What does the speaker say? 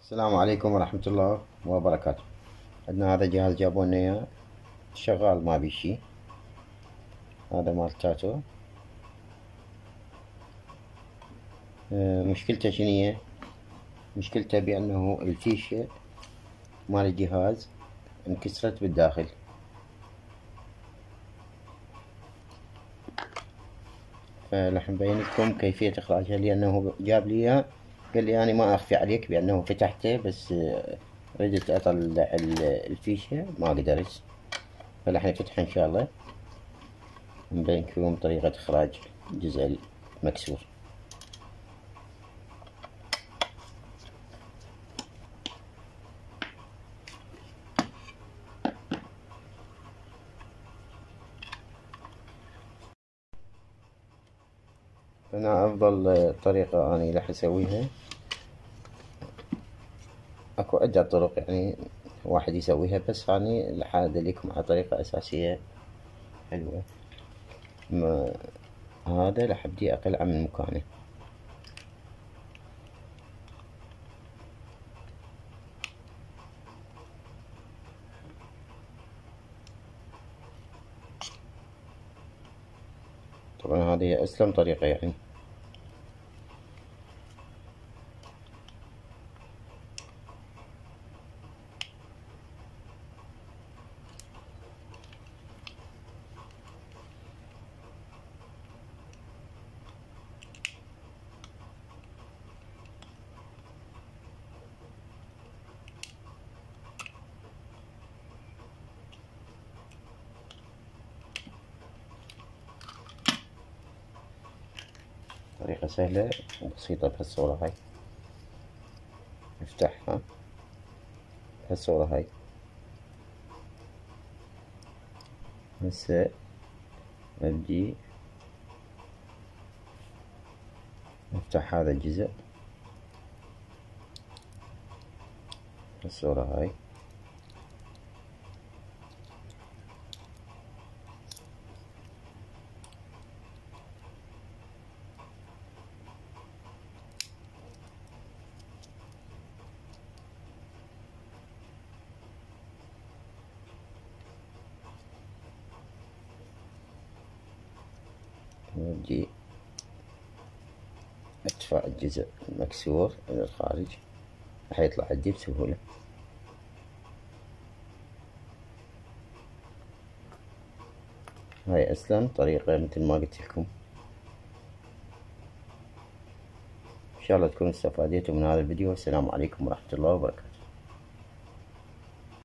السلام عليكم ورحمة الله وبركاته. عندنا هذا جهاز جابوا لنا اياه شغال ما بيه شي. هذا مال تاتو. مشكلته شنية؟ مشكلته بأنه الفيشة مال الجهاز انكسرت بالداخل. فراح نبين لكم كيفية إخراجها، لأنه جاب لي إياه قال لي أنا ما أخفي عليك بأنه فتحته، بس ردت أطلع الفيشة ما قدرت. فراح نفتحه إن شاء الله نبين لكم طريقة إخراج الجزء المكسور. أنا أفضل طريقة أنا راح أسويها، أكو عدة طرق يعني واحد يسويها، بس أنا راح أدلكم على طريقة أساسية حلوة. هذا راح أبدي أقلعه من مكانه. طبعا هذه أسلم طريقة يعني. طريقة سهلة وبسيطة بهالصورة هاي. نفتحها بهالصورة هاي. هسه نبدي نفتح هذا الجزء بالصورة هاي. نبدي ادفع الجزء المكسور الى الخارج راح يطلع عندي بسهولة. هاي اسلم طريقة مثل ما قلت لكم. ان شاء الله تكونوا استفاديتوا من هذا الفيديو. السلام عليكم ورحمة الله وبركاته.